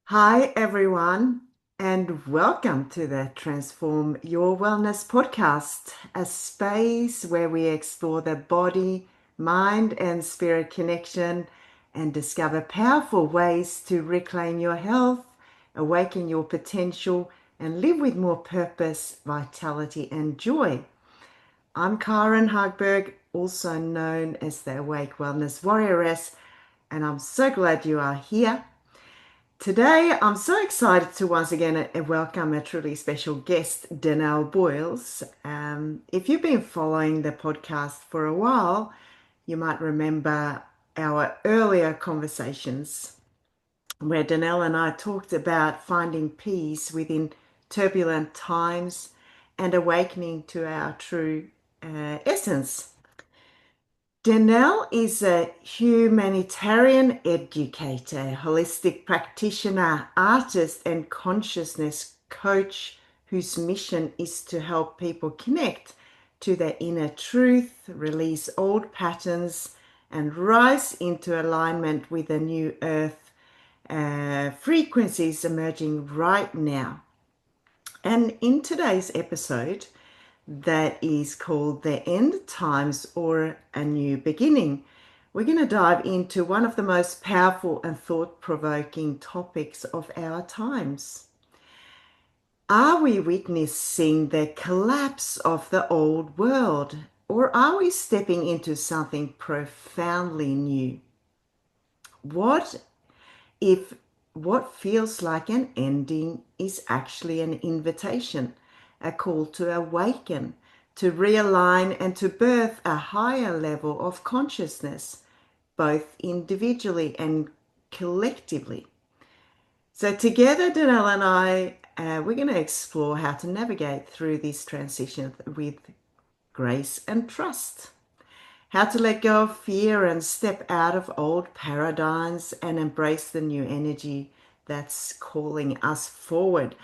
Hi, everyone, and welcome to the Transform Your Wellness podcast, a space where we explore the body, mind, and spirit connection and discover powerful ways to reclaim your health, awaken your potential, and live with more purpose, vitality, and joy. I'm Karin Hagberg, also known as the Awake Wellness Warrioress, and I'm so glad you are here. Today, I'm so excited to once again welcome a truly special guest, Danelle Boyles. If you've been following the podcast for a while, you might remember our earlier conversations where Danelle and I talked about finding peace within turbulent times and awakening to our true essence. Danelle is a humanitarian educator, holistic practitioner, artist, and consciousness coach whose mission is to help people connect to their inner truth, release old patterns, and rise into alignment with the new earth frequencies emerging right now. And in today's episode, that is called The End Times or A New Beginning, we're going to dive into one of the most powerful and thought provoking topics of our times. Are we witnessing the collapse of the old world, or are we stepping into something profoundly new? What if what feels like an ending is actually an invitation, a call to awaken, to realign, and to birth a higher level of consciousness, both individually and collectively? So, together, Danelle and I, we're going to explore how to navigate through this transition with grace and trust. How to let go of fear and step out of old paradigms and embrace the new energy that's calling us forward.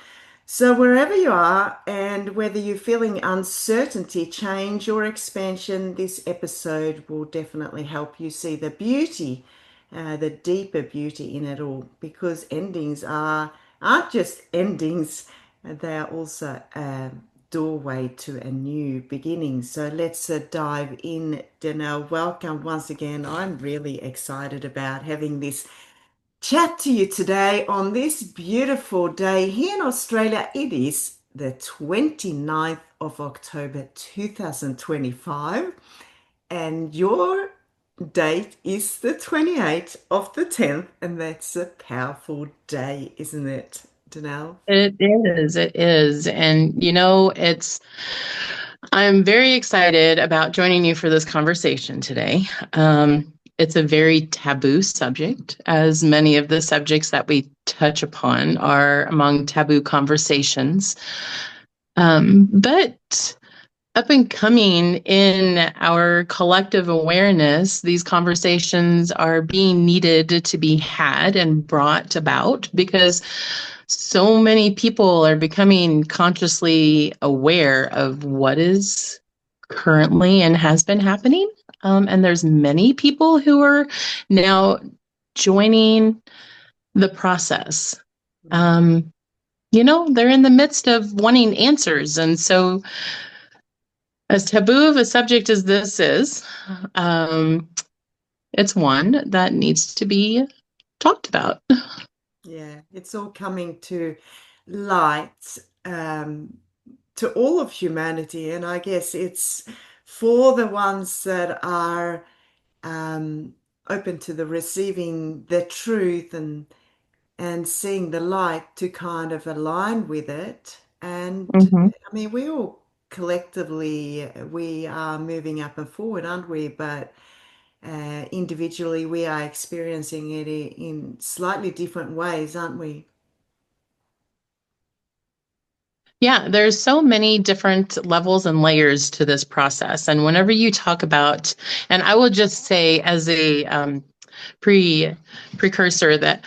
So, wherever you are, and whether you're feeling uncertainty, change, or expansion, this episode will definitely help you see the beauty, the deeper beauty in it all, because aren't just endings, they are also doorway to a new beginning. So let's dive in. Danelle, welcome once again. I'm really excited about having this chat to you today on this beautiful day here in Australia. It is the 29th of October 2025, and your date is the 28th of the 10th, and that's a powerful day, isn't it, Danelle? It is. And I'm very excited about joining you for this conversation today. It's a very taboo subject, as many of the subjects that we touch upon are among taboo conversations. But up and coming in our collective awareness, these conversations are being needed to be had and brought about because so many people are becoming consciously aware of what is currently and has been happening. And there's many people who are now joining the process. They're in the midst of wanting answers. And so, as taboo of a subject as this is, um, it's one that needs to be talked about. Yeah, it's all coming to light, um, to all of humanity. And I guess it's for the ones that are um, open to the receiving the truth and seeing the light to kind of align with it. And Mhm. I mean, we all collectively, we are moving up and forward, aren't we? But individually, we are experiencing it in slightly different ways, aren't we? Yeah, there's so many different levels and layers to this process. And whenever you talk about, and I will just say as a precursor that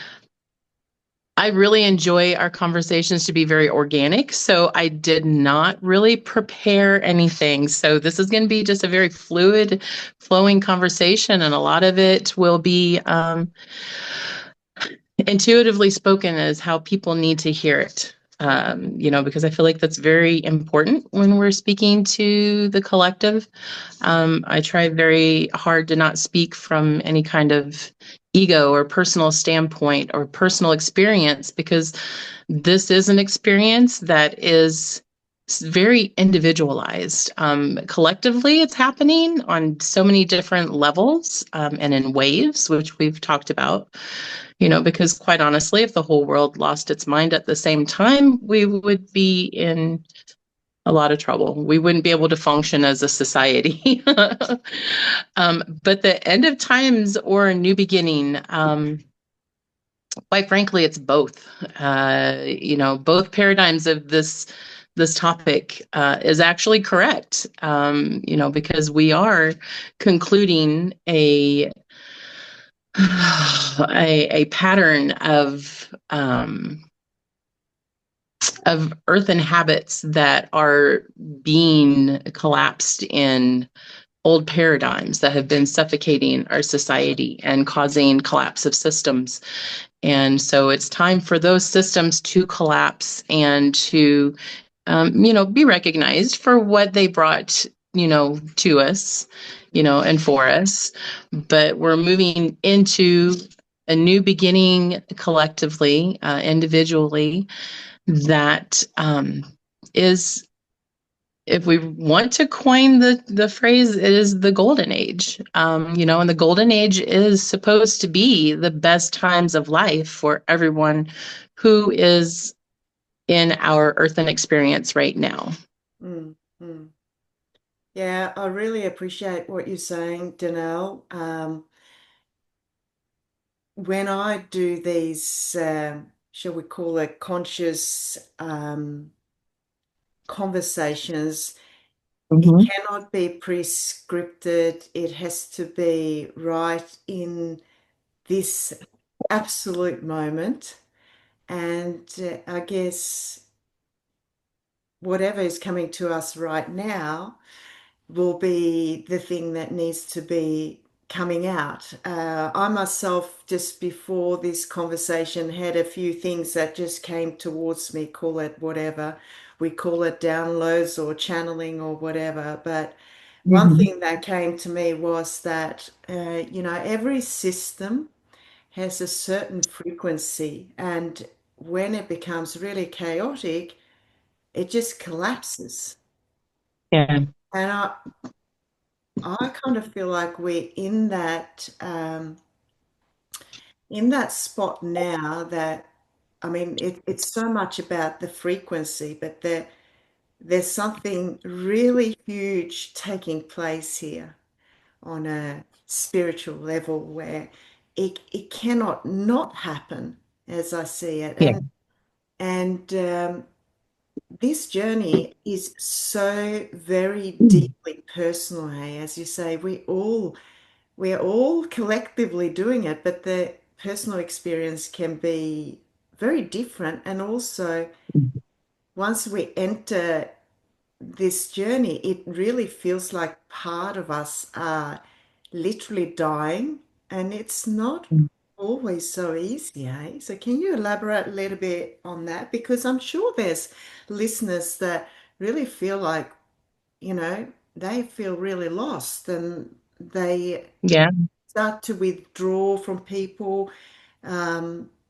I really enjoy our conversations to be very organic. So I did not really prepare anything. So this is going to be just a very fluid, flowing conversation. And a lot of it will be intuitively spoken is how people need to hear it. Because I feel like that's very important when we're speaking to the collective. I try very hard to not speak from any kind of ego or personal standpoint or personal experience, because this is an experience that is very individualized. Collectively, it's happening on so many different levels, and in waves, which we've talked about. Because quite honestly, if the whole world lost its mind at the same time, we would be in a lot of trouble. We wouldn't be able to function as a society. But the end of times or a new beginning, quite frankly, it's both. Both paradigms of this topic is actually correct. Because we are concluding a pattern of earthen habits that are being collapsed in old paradigms that have been suffocating our society and causing collapse of systems. And so it's time for those systems to collapse and to, be recognized for what they brought, to us, and for us. But we're moving into a new beginning collectively, individually, that is, if we want to coin the phrase, it is the golden age. And the golden age is supposed to be the best times of life for everyone who is in our earthen experience right now. Mm, mm. Yeah, I really appreciate what you're saying, Danelle. When I do these, shall we call it conscious conversations, it Mm-hmm. cannot be prescripted. It has to be right in this absolute moment. And I guess whatever is coming to us right now will be the thing that needs to be coming out. I myself, just before this conversation, had a few things that just came towards me, call it whatever. We call it downloads or channeling or whatever. But one Mm-hmm. thing that came to me was that, every system has a certain frequency. And when it becomes really chaotic, it just collapses. Yeah. And I kind of feel like we're in that spot now that I mean it's so much about the frequency, but there's something really huge taking place here on a spiritual level where it cannot not happen as I see it. Yeah. And this journey is so very Mm. deeply personal, hey, as you say, we're all collectively doing it, but the personal experience can be very different. And also, once we enter this journey, it really feels like part of us are literally dying, and it's not always so easy, eh? So, can you elaborate a little bit on that? Because I'm sure there's listeners that really feel like, they feel really lost and they Yeah. start to withdraw from people.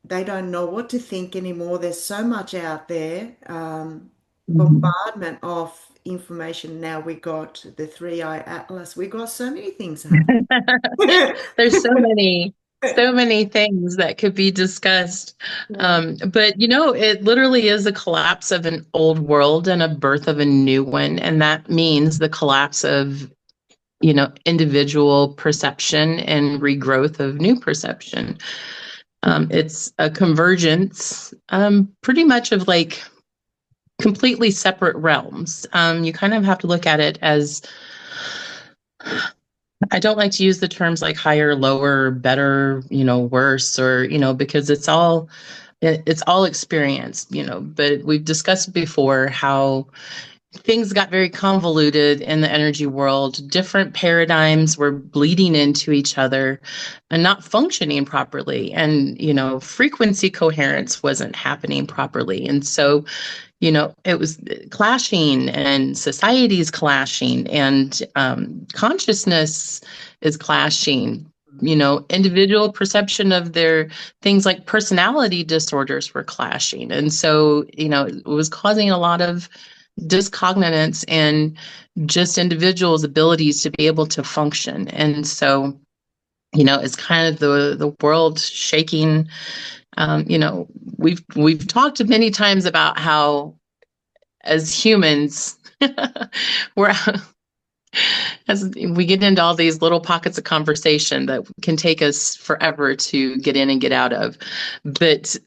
They don't know what to think anymore. There's so much out there, Mhm. bombardment of information. Now we got the three-eye atlas. We got so many things happening. There's so many things that could be discussed. Yeah. But it literally is a collapse of an old world and a birth of a new one. And that means the collapse of, individual perception and regrowth of new perception. It's a convergence, pretty much of like completely separate realms. You kind of have to look at it as, I don't like to use the terms like higher, lower, better, worse, or, because it's all experience, but we've discussed before how things got very convoluted in the energy world. Different paradigms were bleeding into each other and not functioning properly. And, frequency coherence wasn't happening properly. And so, it was clashing, and society's clashing, and consciousness is clashing. Individual perception of their things like personality disorders were clashing. And so, it was causing a lot of discognizance and just individuals' abilities to be able to function. And so, it's kind of the world shaking. We've talked many times about how, as humans, we're as we get into all these little pockets of conversation that can take us forever to get in and get out of. But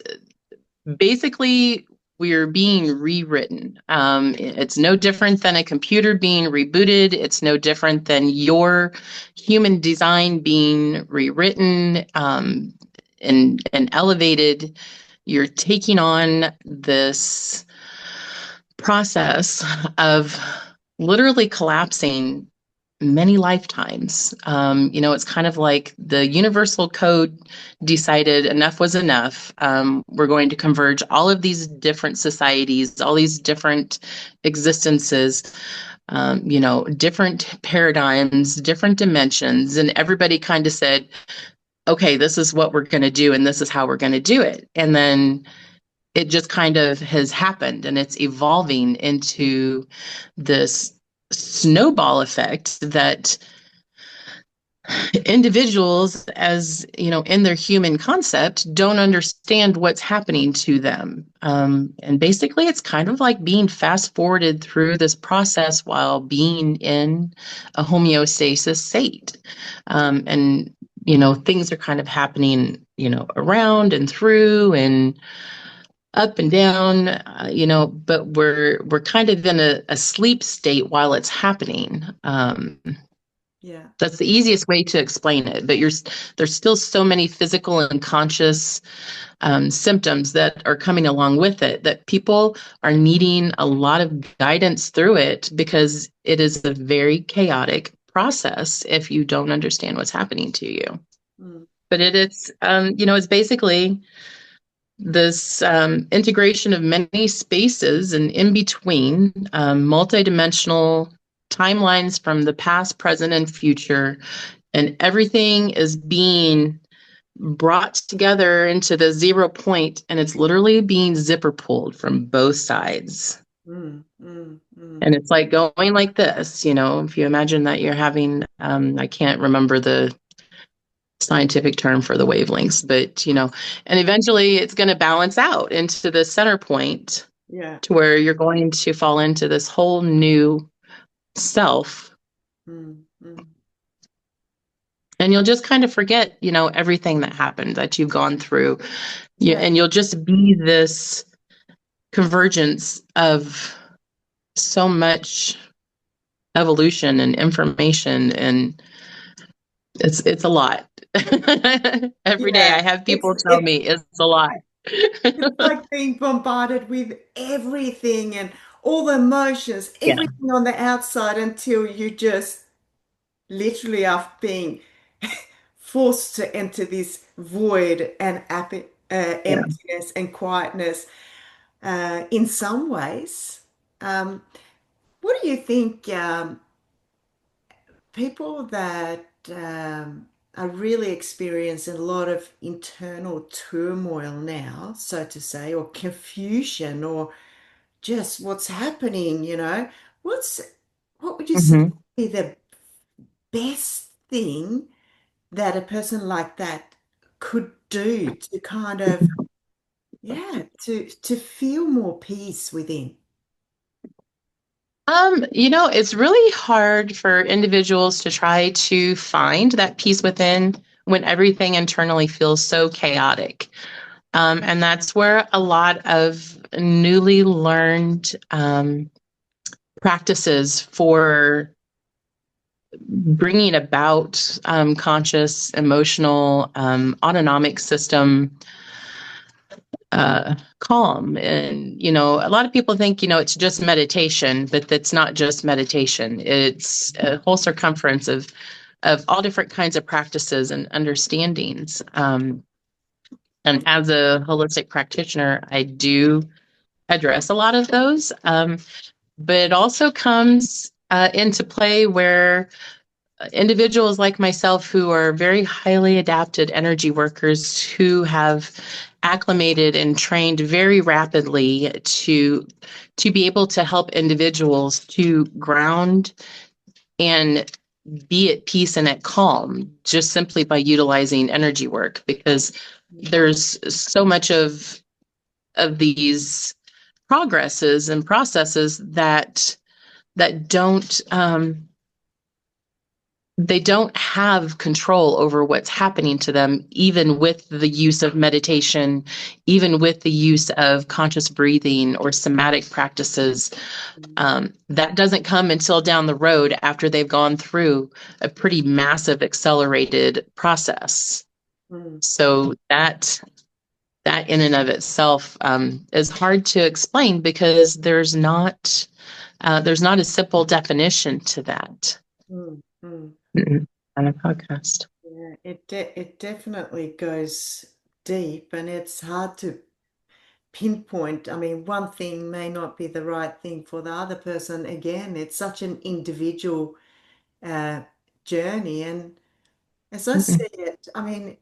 basically, we're being rewritten. It's no different than a computer being rebooted. It's no different than your human design being rewritten, and elevated. You're taking on this process of literally collapsing many lifetimes. It's kind of like the universal code decided enough was enough. We're going to converge all of these different societies, all these different existences, different paradigms, different dimensions. And everybody kind of said, okay, this is what we're going to do, and this is how we're going to do it. And then it just kind of has happened, and it's evolving into this snowball effect that individuals, as in their human concept, don't understand what's happening to them. And basically, it's kind of like being fast forwarded through this process while being in a homeostasis state. And things are kind of happening, around and through and up and down, but we're kind of in a sleep state while it's happening. Yeah. That's the easiest way to explain it. But there's still so many physical and conscious symptoms that are coming along with it, that people are needing a lot of guidance through it, because it is a very chaotic process if you don't understand what's happening to you. Mm. But it's basically this integration of many spaces and in between, multidimensional timelines from the past, present, and future. And everything is being brought together into the 0 point, and it's literally being zipper pulled from both sides. Mm. Mm. Mm. And it's like going like this, if you imagine that you're having, I can't remember the scientific term for the wavelengths, but and eventually it's going to balance out into the center point, Yeah. to where you're going to fall into this whole new self, Mm. Mm. and you'll just kind of forget, everything that happened, that you've gone through. Yeah. And you'll just be this convergence of so much evolution and information, and it's a lot. Every day Yeah. I have It's people tell it's me it's a lot. it's like being bombarded with everything and all the emotions, Yeah. everything on the outside, until you just literally are being forced to enter this void and Yeah. emptiness and quietness. In some ways, um, what do you think? People that are really experiencing a lot of internal turmoil now, so to say, or confusion, or just what's happening, what's what would you say Mhm. be the best thing that a person like that could do to kind of, yeah, to feel more peace within? It's really hard for individuals to try to find that peace within when everything internally feels so chaotic. And that's where a lot of newly learned practices for bringing about conscious, emotional, autonomic system calm. And, a lot of people think, it's just meditation, but that's not just meditation. It's a whole circumference of all different kinds of practices and understandings. And as a holistic practitioner, I do address a lot of those. But it also comes into play where individuals like myself who are very highly adapted energy workers who have acclimated and trained very rapidly to be able to help individuals to ground and be at peace and at calm just simply by utilizing energy work, because there's so much of these progresses and processes that they don't have control over what's happening to them, even with the use of meditation, even with the use of conscious breathing or somatic practices. That doesn't come until down the road after they've gone through a pretty massive accelerated process. Mm. So that in and of itself is hard to explain, because there's not a simple definition to that. Mm. Mm. On a podcast. Yeah, it definitely goes deep, and it's hard to pinpoint. I mean, one thing may not be the right thing for the other person. Again, it's such an individual uh, journey. And as I Mm-mm. see it, I mean,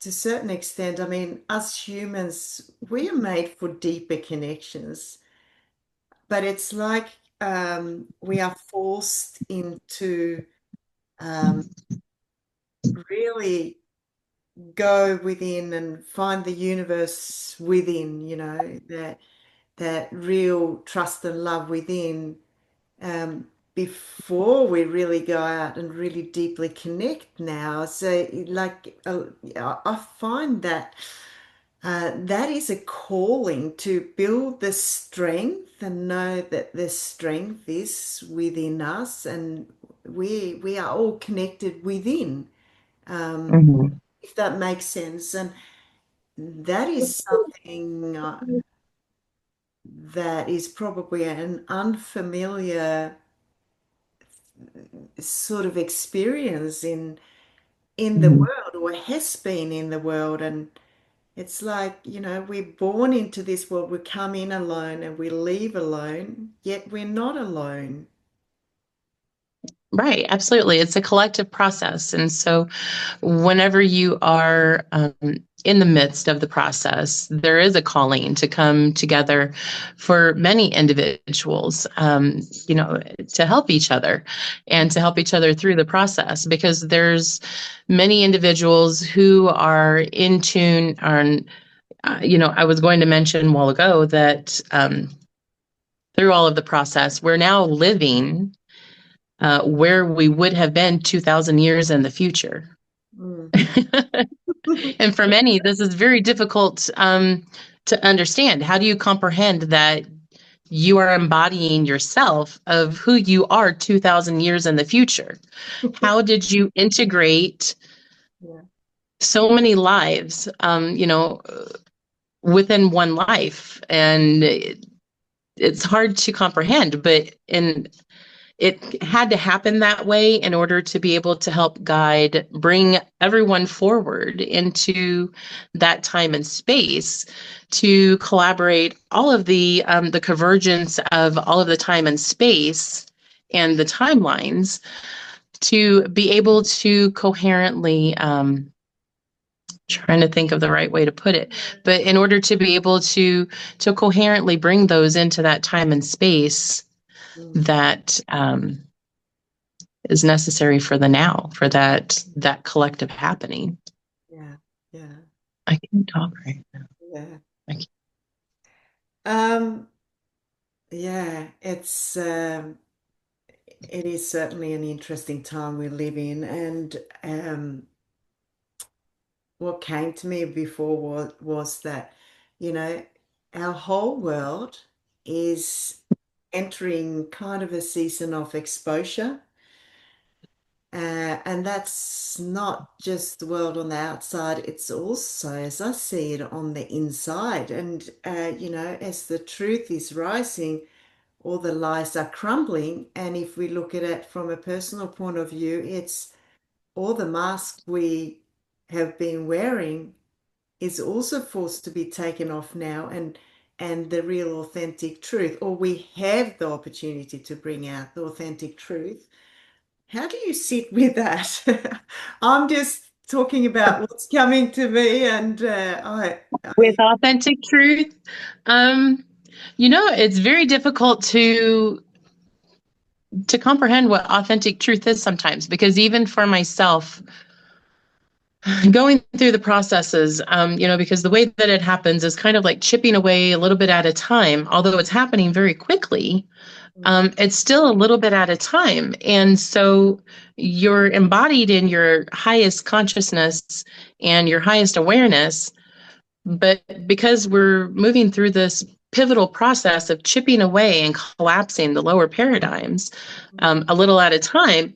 to a certain extent, I mean, us humans, we are made for deeper connections, but it's like we are forced into um, really go within and find the universe within, that real trust and love within, before we really go out and really deeply connect now. So, like, I find that that is a calling to build the strength and know that the strength is within us, and we are all connected within, Mhm. if that makes sense. And that is something that is probably an unfamiliar sort of experience in the Mhm. world, or has been in the world. And it's like, we're born into this world, we come in alone and we leave alone, yet we're not alone. Right, absolutely. It's a collective process. And so, whenever you are in the midst of the process, there is a calling to come together for many individuals, to help each other and to help each other through the process, because there's many individuals who are in tune on, I was going to mention a while ago that through all of the process, we're now living where we would have been 2,000 years in the future. Mm. And for many, this is very difficult to understand. How do you comprehend that you are embodying yourself of who you are 2,000 years in the future? How did you integrate Yeah. so many lives, within one life? And it's hard to comprehend, but it had to happen that way in order to be able to help guide, bring everyone forward into that time and space, to collaborate all of the convergence of all of the time and space and the timelines, to be able to coherently, trying to think of the right way to put it, but in order to be able to coherently bring those into that time and space Mm. that is necessary for the now, for that collective happening. Yeah. Yeah. I can talk right now. Yeah. I can, Um, yeah, it is certainly an interesting time we live in. And what came to me before was that, you know, our whole world is entering kind of a season of exposure. And that's not just the world on the outside, it's also, as I see it, on the inside. And, as the truth is rising, all the lies are crumbling. And if we look at it from a personal point of view, it's all the masks we have been wearing is also forced to be taken off now, and the real authentic truth, or we have the opportunity to bring out the authentic truth. How do you sit with that? I'm just talking about what's coming to me, and With authentic truth, um, it's very difficult to comprehend what authentic truth is sometimes, because even for myself, going through the processes, because the way that it happens is kind of like chipping away a little bit at a time, although it's happening very quickly. It's still a little bit at a time. And so you're embodied in your highest consciousness and your highest awareness. But because we're moving through this pivotal process of chipping away and collapsing the lower paradigms a little at a time,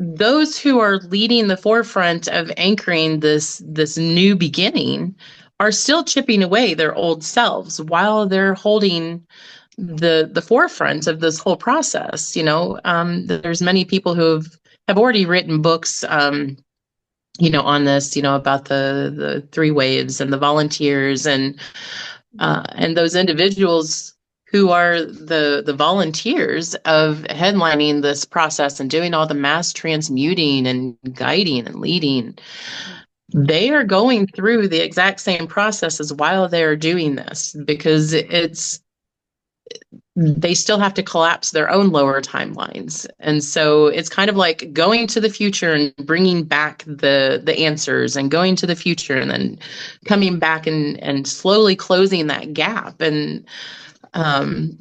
those who are leading the forefront of anchoring this new beginning are still chipping away their old selves while they're holding the forefront of this whole process. There's many people who have already written books, on this, about the three waves and the volunteers and those individuals who are the volunteers of headlining this process and doing all the mass transmuting and guiding and leading. They are going through the exact same processes while they're doing this, because they still have to collapse their own lower timelines. And so it's kind of like going to the future and bringing back the answers, and going to the future and then coming back and slowly closing that gap. And um,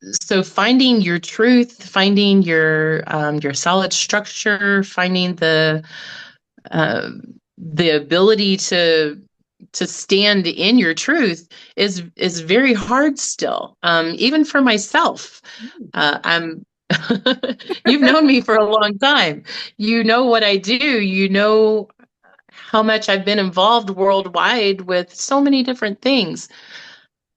so finding your truth, finding your solid structure, finding uh, the ability to stand in your truth is very hard still, even for myself. I'm You've known me for a long time. You know what I do. You know how much I've been involved worldwide with so many different things.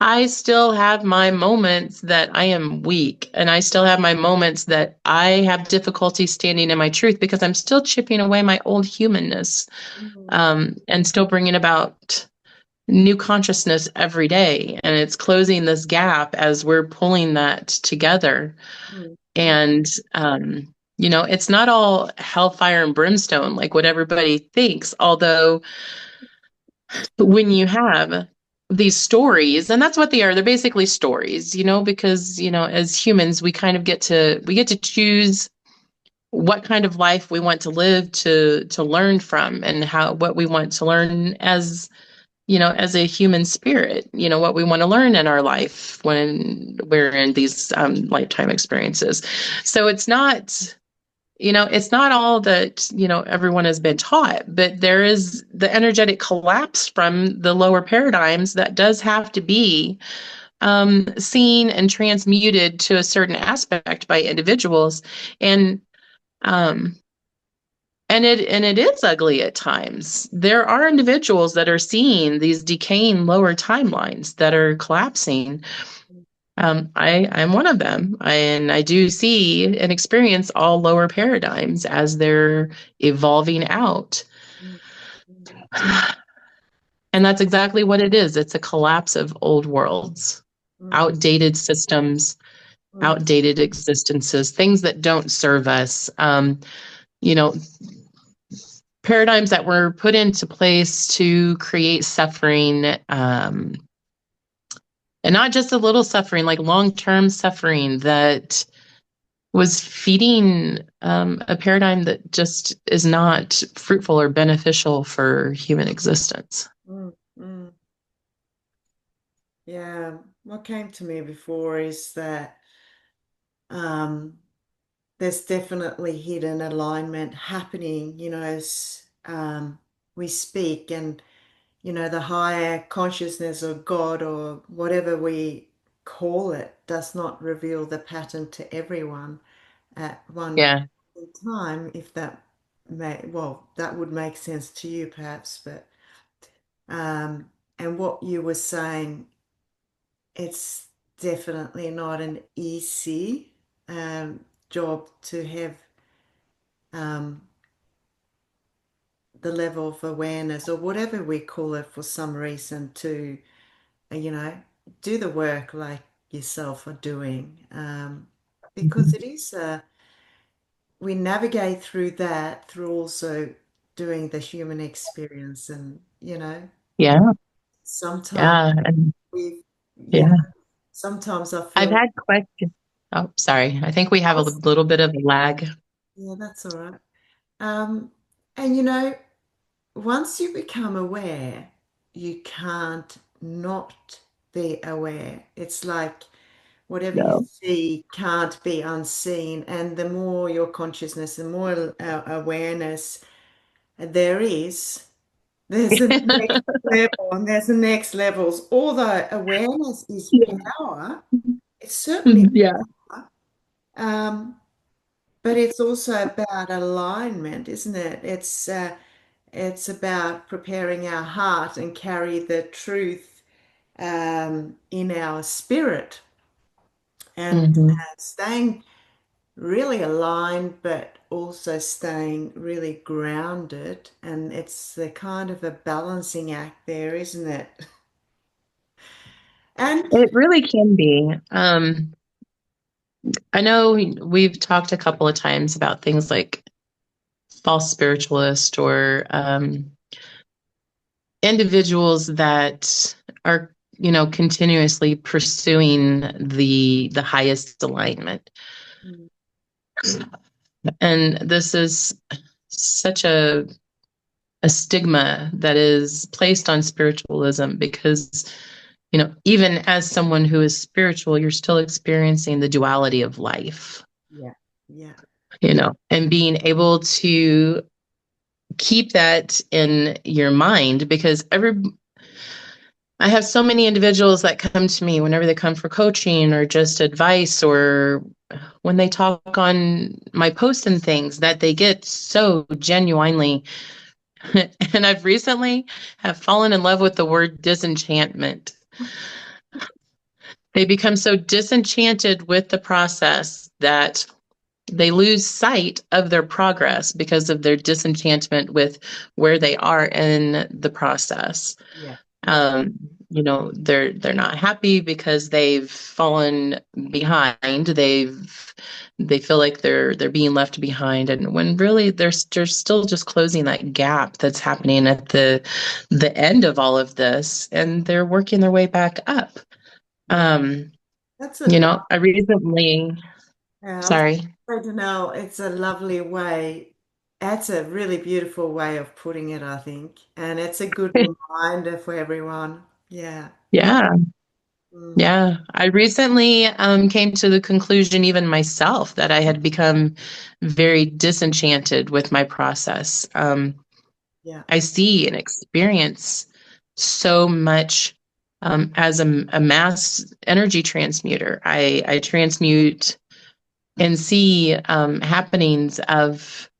I still have my moments that I am weak, and I still have my moments that I have difficulty standing in my truth, because I'm still chipping away my old humanness, and still bringing about new consciousness every day. And it's closing this gap as we're pulling that together. And, it's not all hellfire and brimstone like what everybody thinks. Although, when you have these stories, and that's what they are, they're basically stories, because, as humans, we get to choose what kind of life we want to live, to learn from, and what we want to learn as a human spirit, what we want to learn in our life when we're in these lifetime experiences. So it's not all that, everyone has been taught, but there is the energetic collapse from the lower paradigms that does have to be seen and transmuted to a certain aspect by individuals. And, um, and it is ugly at times. There are individuals that are seeing these decaying lower timelines that are collapsing. I'm one of them, and I do see and experience all lower paradigms as they're evolving out. And that's exactly what it is. It's a collapse of old worlds, outdated systems, outdated existences, things that don't serve us. You know, Paradigms that were put into place to create suffering, and not just a little suffering, like long-term suffering that was feeding a paradigm that just is not fruitful or beneficial for human existence. Mm, mm. Yeah, what came to me before is that um, there's definitely hidden alignment happening, as we speak, and the higher consciousness or God or whatever we call it does not reveal the pattern to everyone at one Yeah. in time, if that that would make sense to you perhaps, but um, and what you were saying, it's definitely not an easy job to have um, the level of awareness or whatever we call it for some reason to, you know, do the work like yourself are doing. Because Mhm. it is, we navigate through that through also doing the human experience. And, Yeah, sometimes yeah, and we, yeah. sometimes I I've feel, had questions. Oh, sorry. I think we have a little bit of a lag. yeah, that's all right. Um, and, once you become aware, you can't not be aware. It's like whatever you No. see can't be unseen. And the more your consciousness, the more awareness there is, there's a next level and there's the next levels. Although awareness is power, it's certainly Yeah. power, but it's also about alignment, isn't it? It's about preparing our heart and carry the truth in our spirit and Hmm. staying really aligned, but also staying really grounded. And it's the kind of a balancing act there, isn't it? And It really can be. I know we've talked a couple of times about things like false spiritualist or individuals that are, continuously pursuing the highest alignment. And this is such a stigma that is placed on spiritualism because, even as someone who is spiritual, you're still experiencing the duality of life, yeah, yeah, and being able to keep that in your mind because I have so many individuals that come to me whenever they come for coaching or just advice or when they talk on my posts and things that they get so genuinely. And I've recently have fallen in love with the word disenchantment. They become so disenchanted with the process that they lose sight of their progress because of their disenchantment with where they are in the process. yeah, yeah, um, they're not happy because they've fallen behind. They feel like they're being left behind, and when really they're still just closing that gap that's happening at the end of all of this, and they're working their way back up. yeah. That's a I recently, Yeah, I was sorry. going to know it's a lovely way. That's a really beautiful way of putting it, I think. And it's a good reminder for everyone. Yeah. Yeah. Mm, Yeah, I recently came to the conclusion, even myself, that I had become very disenchanted with my process. yeah. I see and experience so much as a mass energy transmuter. I transmute and see happenings of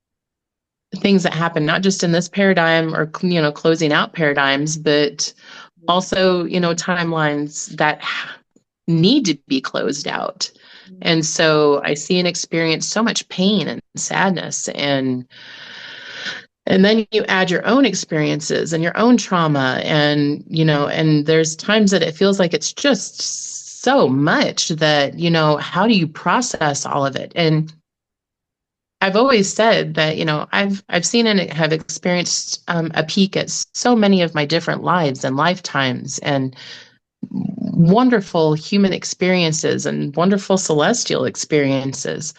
things that happen not just in this paradigm or closing out paradigms, but Mm, also timelines that need to be closed out. mm, And so I see and experience so much pain and sadness, and then you add your own experiences and your own trauma, and and there's times that it feels like it's just so much that how do you process all of it? And I've always said that I've seen and have experienced a peek at so many of my different lives and lifetimes, and wonderful human experiences and wonderful celestial experiences.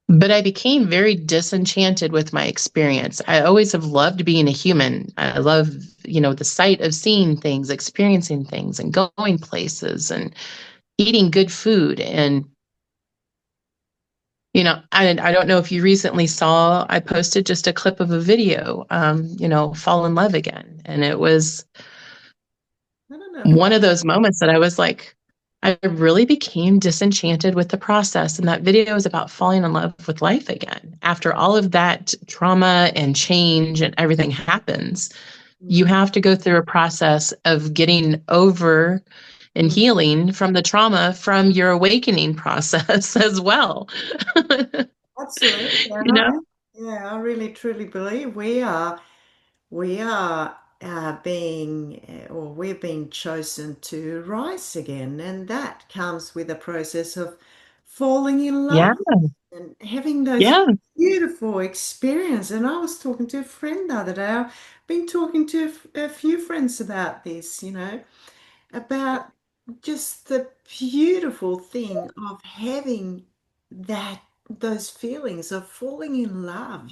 But I became very disenchanted with my experience. I always have loved being a human. I love, the sight of seeing things, experiencing things, and going places and eating good food. And, I don't know if you recently saw, I posted just a clip of a video, fall in love again. And it was I don't know. one of those moments that I was like, I really became disenchanted with the process. And that video is about falling in love with life again. After all of that trauma and change and everything happens, you Mm, have to go through a process of getting over and mm. healing from the trauma from your awakening process as well. Absolutely. And You I, know? yeah, I really truly believe we are or we're being chosen to rise again, and that comes with a process of falling in Yeah. love and having those Yeah. beautiful experiences. And I was talking to a friend the other day. I've been talking to a few friends about this, about just the beautiful thing of having that those feelings of falling in love,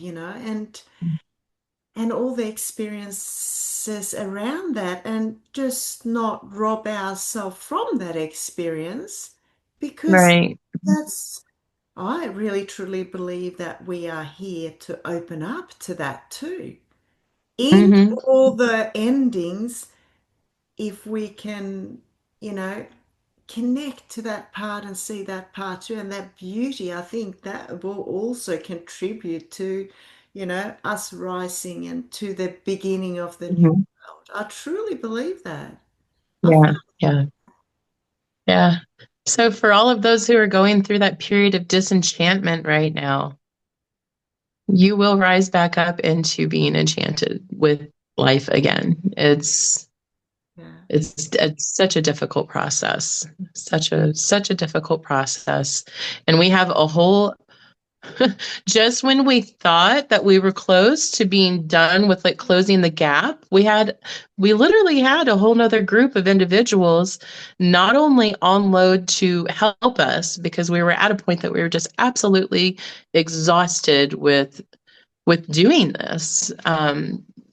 and all the experiences around that, and just not rob ourselves from that experience, because Right. that's I really truly believe that we are here to open up to that too. In Hmm. all the endings, if we can, you know, connect to that part and see that part too, and that beauty, I think that will also contribute to, us rising and to the beginning of the new Hmm. world. I truly believe that. I Yeah. feel, Yeah. Yeah. So, for all of those who are going through that period of disenchantment right now, you will rise back up into being enchanted with life again. yeah. It's such a difficult process, such a difficult process, and we have a whole just when we thought that we were close to being done with like closing the gap, we literally had a whole nother group of individuals not only on load to help us because we were at a point that we were just absolutely exhausted with doing this.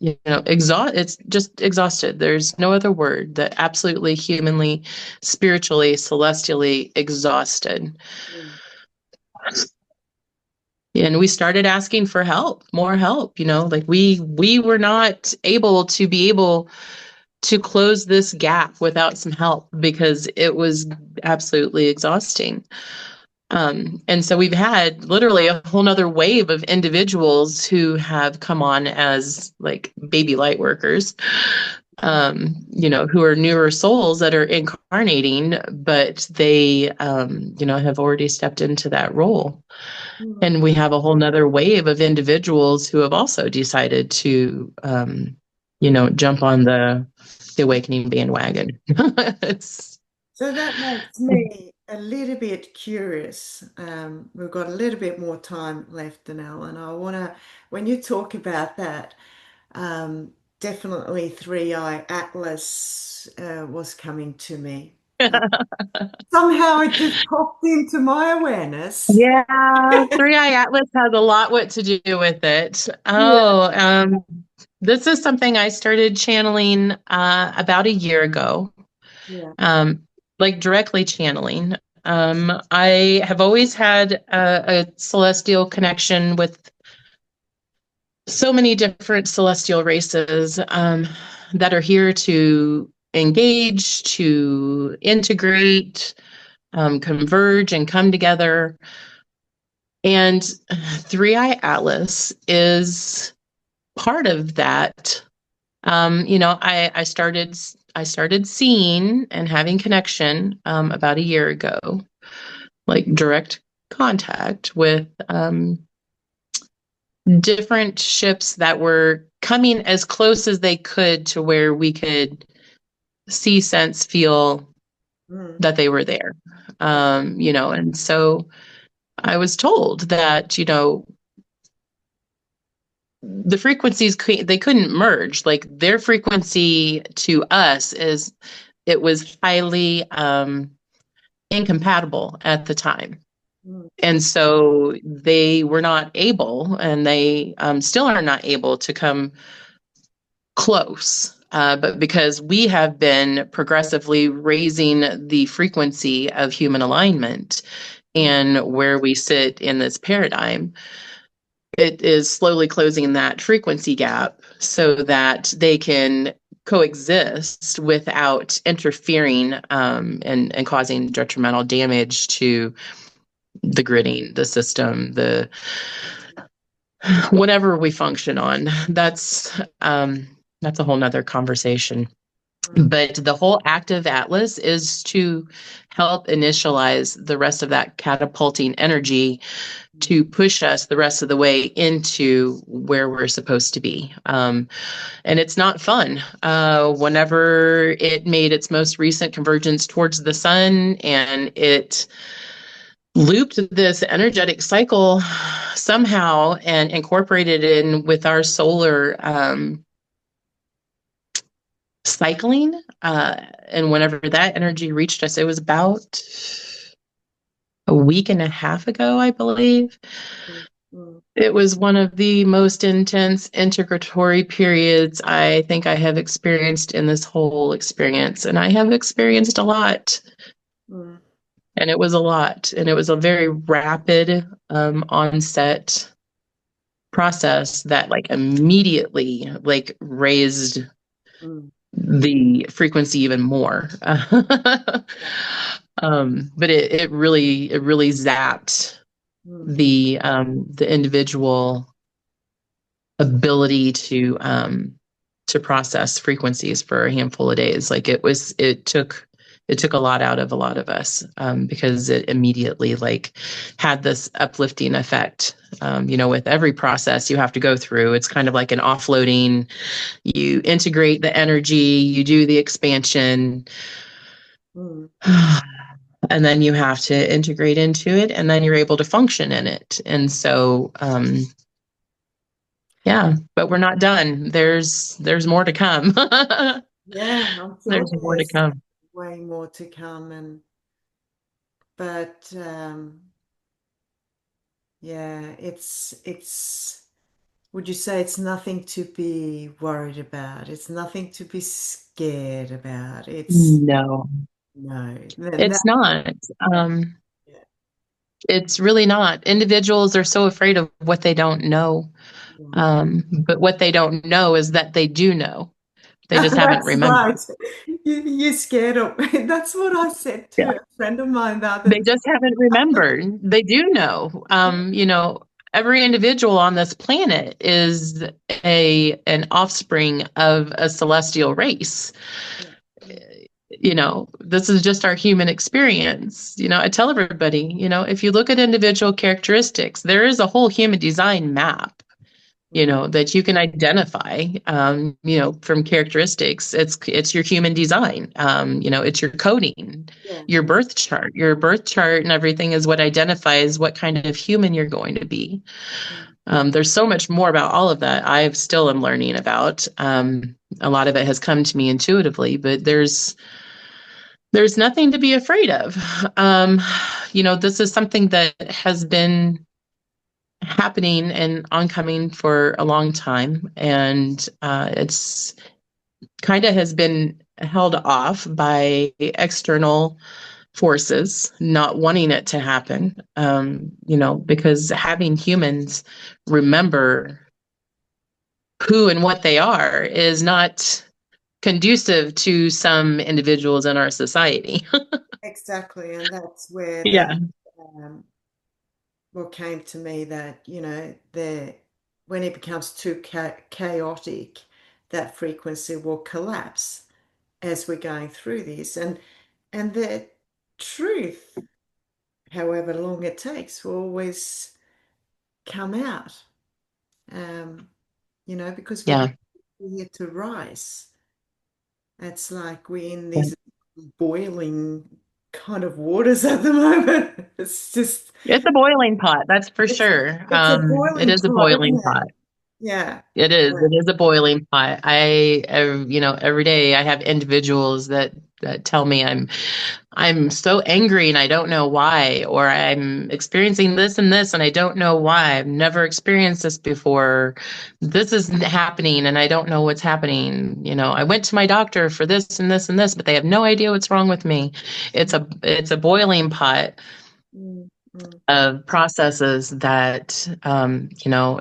It's just exhausted. There's no other word, that absolutely humanly, spiritually, celestially exhausted. Mm, And we started asking for help, more help, like we were not able to close this gap without some help because it was absolutely exhausting. And so we've had literally a whole nother wave of individuals who have come on as like baby light workers, who are newer souls that are incarnating, but they, have already stepped into that role. mm. And we have a whole nother wave of individuals who have also decided to, jump on the awakening bandwagon. it's, So that makes me a little bit curious. We've got a little bit more time left, Danelle, and I want to, when you talk about that, um, definitely Three Eye Atlas was coming to me. Uh, Somehow it just popped into my awareness. Yeah, Three Eye Atlas has a lot what to do with it. Yeah, This is something I started channeling about a year ago, yeah. um, like directly channeling. I have always had a celestial connection with so many different celestial races that are here to engage, to integrate, converge, and come together. And Three Eye Atlas is part of that. I started seeing and having connection about a year ago, like direct contact with different ships that were coming as close as they could to where we could see, sense, feel Mm, that they were there. And so I was told that, the frequencies they couldn't merge. Like their frequency to us is it was highly incompatible at the time. mm, And so they were not able, and they still are not able to come close. But because we have been progressively raising the frequency of human alignment mm, and where we sit in this paradigm, it is slowly closing that frequency gap so that they can coexist without interfering and causing detrimental damage to the gridding, the system, the whatever we function on. That's a whole nother conversation. Mm, But the whole active atlas is to help initialize the rest of that catapulting energy mm, to push us the rest of the way into where we're supposed to be. And it's not fun. Whenever it made its most recent convergence towards the sun and it looped this energetic cycle somehow and incorporated it in with our solar cycling. And whenever that energy reached us, it was about a week and a half ago, I believe. mm, mm, It was one of the most intense integratory periods I think I have experienced in this whole experience. And I have experienced a lot. mm, And it was a lot. And it was a very rapid onset process that like immediately like raised mm. the frequency even more. But it really zapped Mhm. the individual ability to process frequencies for a handful of days. Like it took a lot out of a lot of us because it immediately like had this uplifting effect. With every process you have to go through, it's kind of like an offloading. You integrate the energy, you do the expansion, Mm. and then you have to integrate into it, and then you're able to function in it. And so, yeah, but we're not done. There's more to come. Yeah, I'm sure There's more to there's come. way more to come, and but yeah, it's. Would you say it's nothing to be worried about? It's nothing to be scared about. It's No, no, that, it's not. yeah, Um, yeah, it's really not. Individuals are so afraid of what they don't know. yeah. But what they don't know is that they do know. They just haven't That's remembered. right. You're scared of. That's what I said to a friend of mine the other They day. just haven't remembered. They do know. Every individual on this planet is an offspring of a celestial race. This is just our human experience. I tell everybody, if you look at individual characteristics, there is a whole human design map, Mm, that you can identify, from characteristics. It's your human design. It's your coding, yeah. your birth chart and everything is what identifies what kind of human you're going to be. There's so much more about all of that I still am learning about. A lot of it has come to me intuitively, but there's nothing to be afraid of. This is something that has been happening and oncoming for a long time, and it's kind of has been held off by external forces not wanting it to happen. Because having humans remember who and what they are is not conducive to some individuals in our society. Exactly, and that's where that Yeah. um, what came to me that the when it becomes too chaotic, that frequency will collapse as we're going through this, and the truth, however long it takes, will always come out. Because we're Yeah. here to rise. It's like we're in Yeah. these boiling kind of waters at the moment. It's just, It's a boiling pot, that's for it's sure. it's a It boiling is a pot, boiling isn't pot. it? Yeah. It is. It is a boiling pot. Every day I have individuals that tell me I'm so angry and I don't know why, or I'm experiencing this and this and I don't know why. I've never experienced this before. This is happening and I don't know what's happening. I went to my doctor for this and this and this, but they have no idea what's wrong with me. It's a boiling pot Mm, mm, of processes that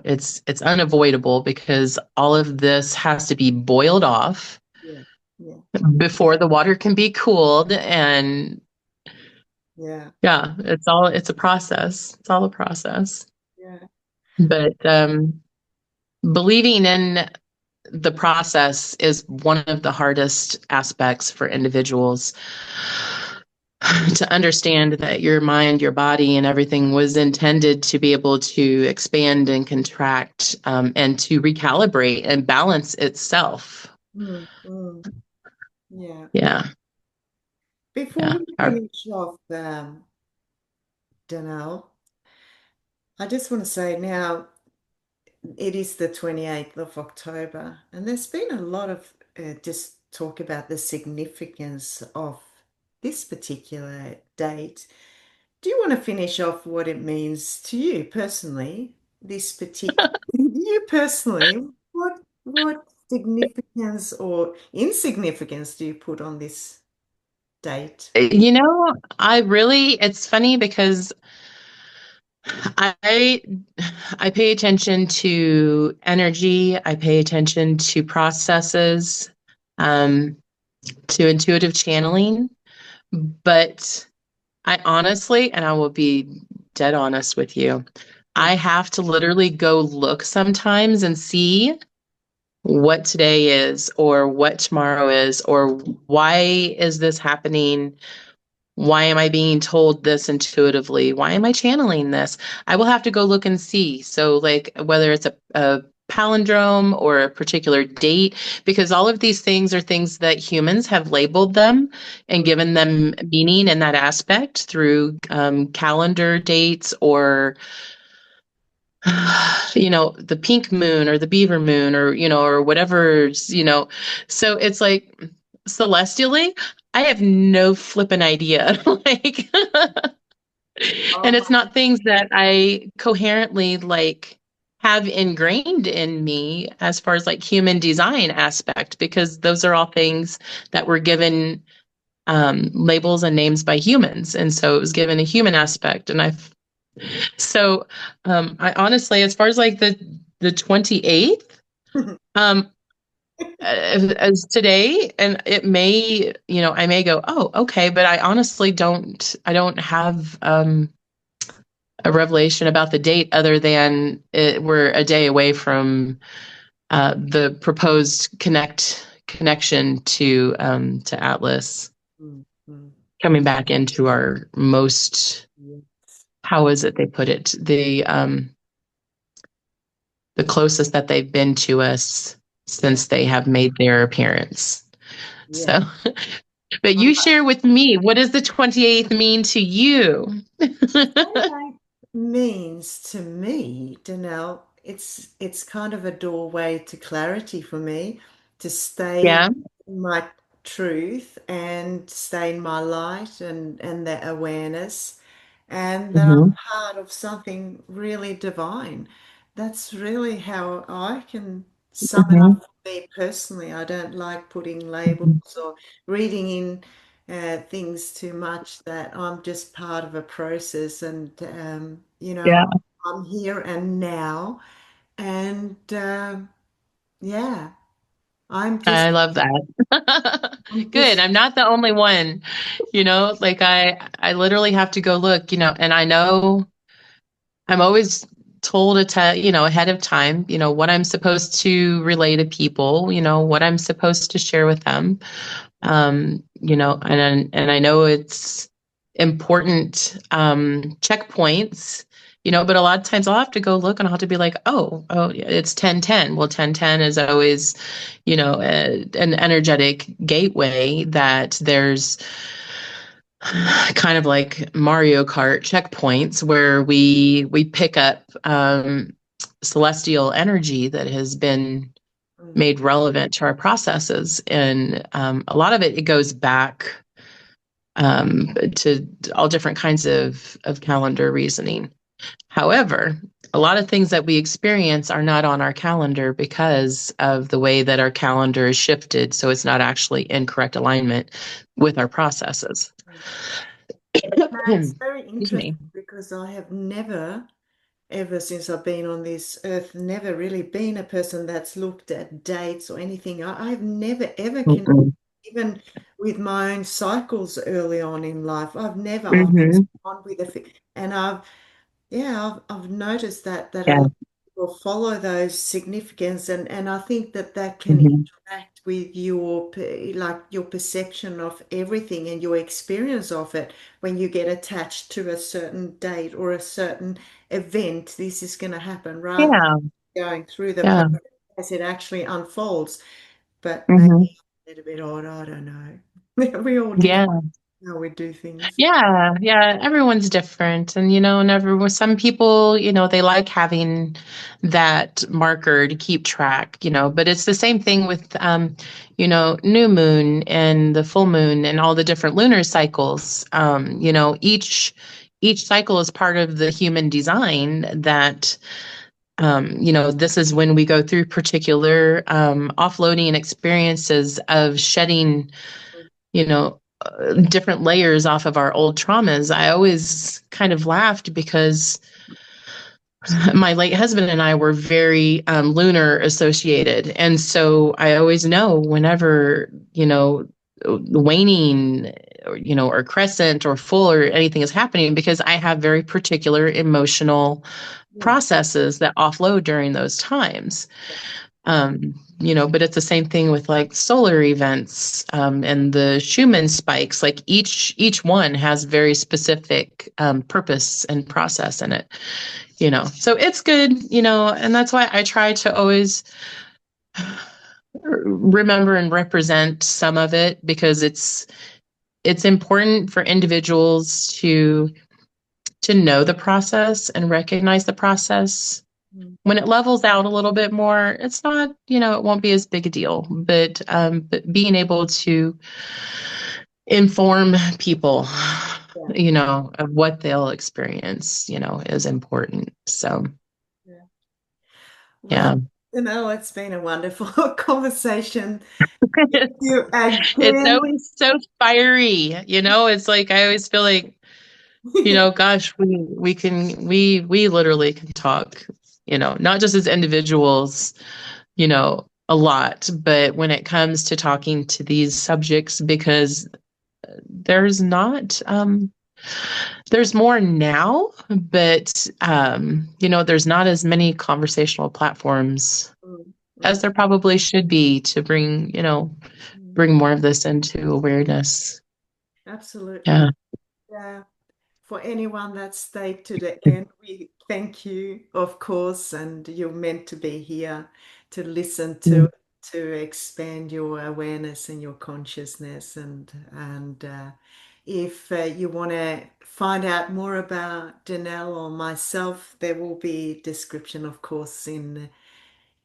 it's unavoidable because all of this has to be boiled off Yeah. before the water can be cooled. And Yeah. yeah, it's a process. It's all a process. Yeah. But believing in the process is one of the hardest aspects for individuals to understand that your mind, your body, and everything was intended to be able to expand and contract, and to recalibrate and balance itself. Mm, mm, yeah. Yeah, Before yeah. we finish off, Danelle, I just want to say now it is the 28th of October, and there's been a lot of just talk about the significance of this particular date. Do you want to finish off what it means to you personally, this particular, you personally, what significance or insignificance do you put on this date? You know, it's funny because I I pay attention to energy, I pay attention to processes, um, to intuitive channeling, but I honestly, and I will be dead honest with you, Hmm. I have to literally go look sometimes and see what today is or what tomorrow is or why is this happening? Why am I being told this intuitively? Why am I channeling this? I will have to go look and see. So, like, whether it's a palindrome or a particular date, because all of these things are things that humans have labeled them and given them meaning in that aspect through calendar dates or the pink moon or the beaver moon or, or whatever, so it's like celestially, I have no flippin' idea. Like, and it's Oh, not things that I coherently like have ingrained in me as far as like human design aspect, because those are all things that were given labels and names by humans. And so it was given a human aspect. And so I honestly, as far as like the 28th, um, as today, and it may, I may go, oh, okay, but I don't have a revelation about the date other than we're a day away from the proposed connection to Atlas mm, mm, coming back into our most, yes, how is it they put it, the closest that they've been to us yeah, since they have made their appearance. yeah. So, but Um, you share with me, what does the 28th mean to you? 28 means to me, Danelle, it's kind of a doorway to clarity for me, to stay Yeah. in my truth and stay in my light and the awareness, and that I'm Hmm. part of something really divine. That's really how I can sum it Hmm. up for me personally. I don't like putting labels or reading in things too much, that I'm just part of a process, and Yeah, I'm here and now, and yeah, I'm I just love that. I'm Good. just I'm not the only one. Like I literally have to go look, and I know I'm always told to tell, ahead of time, what I'm supposed to relay to people, what I'm supposed to share with them. And I know it's important checkpoints, but a lot of times I'll have to go look and I'll have to be like, oh, yeah, it's 1010. Well, 1010 is always, an energetic gateway that there's kind of like Mario Kart checkpoints where we pick up celestial energy that has been mm, made relevant to our processes. And a lot of it goes back to all different kinds of calendar reasoning. However, a lot of things that we experience are not on our calendar because of the way that our calendar is shifted. So it's not actually in correct alignment with our processes. mm. It's very Excuse interesting me. because I have never, ever since I've been on this earth, never really been a person that's looked at dates or anything. I've never ever connected Mm-mm. even with my own cycles early on in life, I've never always Hmm. gone with and I've noticed that a Yeah. lot of people follow those significance, and I think that can Hmm. interact with your like your perception of everything and your experience of it when you get attached to a certain date or a certain event. This is going to happen rather Yeah. than going through the Yeah. process as it actually unfolds. But maybe Hmm. a little bit odd, I don't know. We all different Yeah. how we do things. Yeah, yeah, everyone's different. And, and some people, they like having that marker to keep track, but it's the same thing with, new moon and the full moon and all the different lunar cycles. Each cycle is part of the human design that, this is when we go through particular offloading experiences of shedding, different layers off of our old traumas. I always kind of laughed because my late husband and I were very lunar associated. And so I always know whenever, waning or crescent or full or anything is happening because I have very particular emotional Yeah, processes that offload during those times. yeah, But it's the same thing with like solar events and the Schumann spikes. Like each one has very specific purpose and process in it. So it's good. And that's why I try to always remember and represent some of it because it's important for individuals to know the process and recognize the process. mm, When it levels out a little bit more, it's not, it won't be as big a deal. But being able to inform people, yeah, of what they'll experience, is important. So yeah. Well, yeah. it's been a wonderful conversation. it's, You it's again. always so fiery, it's like I always feel like, gosh, we literally can talk, not just as individuals, a lot, but when it comes to talking to these subjects, because there's not, there's more now, but, there's not as many conversational platforms Mm, as mm, there probably should be to bring, mm. bring more of this into awareness. Absolutely. Yeah. Yeah. For anyone that stayed to the end, we thank you, of course, and you're meant to be here to listen Mm. to expand your awareness and your consciousness. And if you want to find out more about Danelle or myself, there will be description, of course, in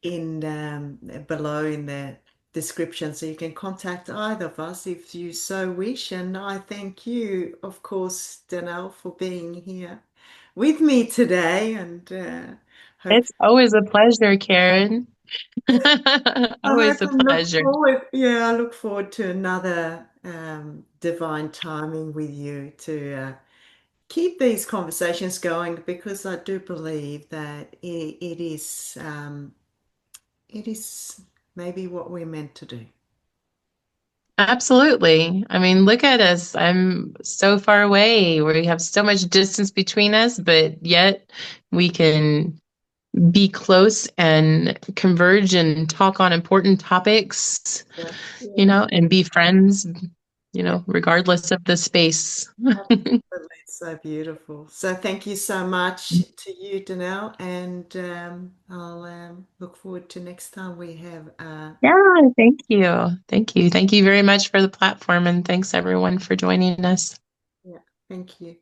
below in the description, so you can contact either of us if you so wish. And I thank you, of course, Danelle, for being here with me today, and hope It's always a pleasure, Karen. I hope Always a and look pleasure. forward. Yeah, I look forward to another divine timing with you to keep these conversations going, because I do believe that it is maybe what we're meant to do. Absolutely. I mean, look at us. I'm so far away. We have so much distance between us, but yet we can be close and converge and talk on important topics, Yeah, yeah, and be friends, yeah. regardless of the space. Absolutely. It's so beautiful. So thank you so much to you, Danelle, and I'll look forward to next time we have. Yeah, thank you. Thank you. Thank you very much for the platform, and thanks everyone for joining us. Yeah, thank you.